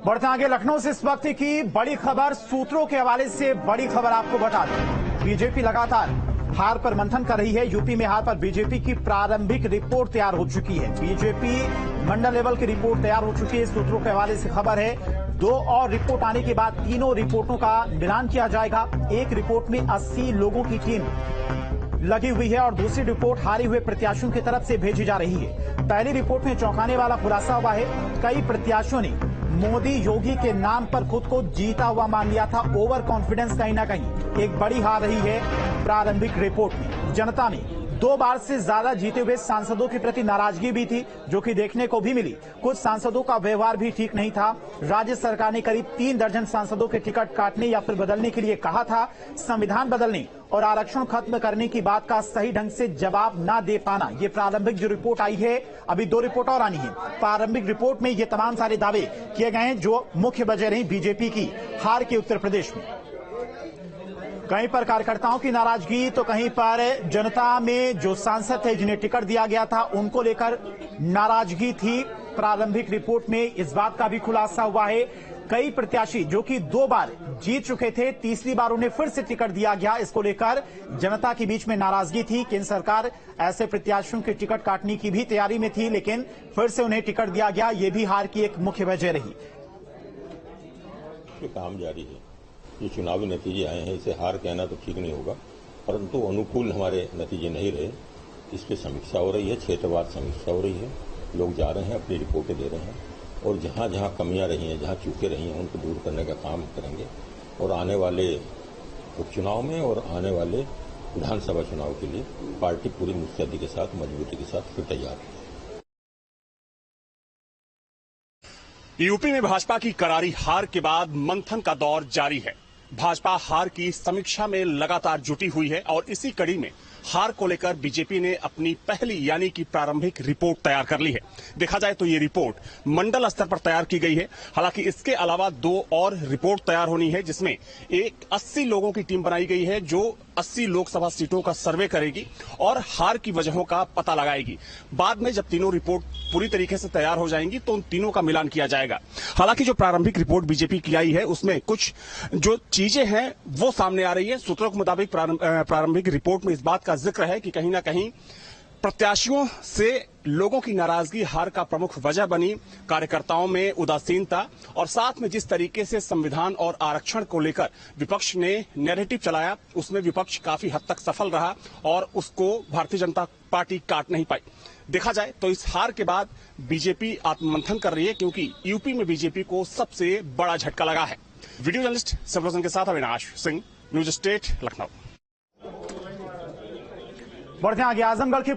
बढ़ते आगे लखनऊ से इस वक्त की बड़ी खबर, सूत्रों के हवाले से बड़ी खबर आपको बता दें। बीजेपी लगातार हार पर मंथन कर रही है। यूपी में हार पर बीजेपी की प्रारंभिक रिपोर्ट तैयार हो चुकी है। बीजेपी मंडल लेवल की रिपोर्ट तैयार हो चुकी है। सूत्रों के हवाले से खबर है 2 और रिपोर्ट आने के बाद तीनों रिपोर्टों का मिलान किया जाएगा। एक रिपोर्ट में 80 लोगों की टीम लगी हुई है और दूसरी रिपोर्ट हारे हुए प्रत्याशियों की तरफ से भेजी जा रही है। पहली रिपोर्ट में चौंकाने वाला खुलासा हुआ है। कई प्रत्याशियों ने मोदी योगी के नाम पर खुद को जीता हुआ मान लिया था। ओवर कॉन्फिडेंस कहीं ना कहीं एक बड़ी हार रही है। प्रारंभिक रिपोर्ट में जनता में 2 बार से ज्यादा जीते हुए सांसदों के प्रति नाराजगी भी थी, जो कि देखने को भी मिली। कुछ सांसदों का व्यवहार भी ठीक नहीं था। राज्य सरकार ने करीब 3 दर्जन सांसदों के टिकट काटने या फिर बदलने के लिए कहा था। संविधान बदलने और आरक्षण खत्म करने की बात का सही ढंग से जवाब ना दे पाना, ये प्रारंभिक जो रिपोर्ट आई है। अभी 2 रिपोर्ट और आनी है। प्रारंभिक रिपोर्ट में ये तमाम सारे दावे किए गए हैं जो मुख्य वजह रही बीजेपी की हार के उत्तर प्रदेश में। कहीं पर कार्यकर्ताओं की नाराजगी तो कहीं पर जनता में जो सांसद थे जिन्हें टिकट दिया गया था उनको लेकर नाराजगी थी। प्रारंभिक रिपोर्ट में इस बात का भी खुलासा हुआ है। कई प्रत्याशी जो कि 2 बार जीत चुके थे, तीसरी बार उन्हें फिर से टिकट दिया गया। इसको लेकर जनता के बीच में नाराजगी थी। केंद्र सरकार ऐसे प्रत्याशियों के टिकट काटने की भी तैयारी में थी, लेकिन फिर से उन्हें टिकट दिया गया। ये भी हार की एक मुख्य वजह रही। काम जारी है। जो चुनावी नतीजे आए हैं इसे हार कहना तो ठीक नहीं होगा, परंतु अनुकूल हमारे नतीजे नहीं रहे। इस पर समीक्षा हो रही है, क्षेत्रवार समीक्षा हो रही है। लोग जा रहे हैं, अपनी रिपोर्टें दे रहे हैं और जहां जहां कमियां रही हैं, जहां चूकें रही हैं, उनको दूर करने का काम करेंगे। और आने वाले उपचुनाव में और आने वाले विधानसभा चुनाव के लिए पार्टी पूरी मुस्तैदी के साथ, मजबूती के साथ फिर तैयार है। यूपी में भाजपा की करारी हार के बाद मंथन का दौर जारी है। भाजपा हार की समीक्षा में लगातार जुटी हुई है और इसी कड़ी में हार को लेकर बीजेपी ने अपनी पहली यानी कि प्रारंभिक रिपोर्ट तैयार कर ली है। देखा जाए तो ये रिपोर्ट मंडल स्तर पर तैयार की गई है। हालांकि इसके अलावा 2 और रिपोर्ट तैयार होनी है, जिसमें एक 80 लोगों की टीम बनाई गई है जो 80 लोकसभा सीटों का सर्वे करेगी और हार की वजहों का पता लगाएगी। बाद में जब तीनों रिपोर्ट पूरी तरीके से तैयार हो जाएंगी तो उन तीनों का मिलान किया जाएगा। हालांकि जो प्रारंभिक रिपोर्ट बीजेपी की आई है उसमें कुछ जो चीजें हैं वो सामने आ रही है। सूत्रों के मुताबिक प्रारंभिक रिपोर्ट में इस बात का जिक्र है कि कहीं ना कहीं प्रत्याशियों से लोगों की नाराजगी हार का प्रमुख वजह बनी। कार्यकर्ताओं में उदासीनता और साथ में जिस तरीके से संविधान और आरक्षण को लेकर विपक्ष ने नैरेटिव चलाया, उसमें विपक्ष काफी हद तक सफल रहा और उसको भारतीय जनता पार्टी काट नहीं पाई। देखा जाए तो इस हार के बाद बीजेपी आत्ममंथन कर रही है, क्योंकि यूपी में बीजेपी को सबसे बड़ा झटका लगा है। वीडियो जर्नलिस्ट सबरोजन के साथ अविनाश सिंह, न्यूज स्टेट, लखनऊ। बढ़ते आगे आजमगढ़ के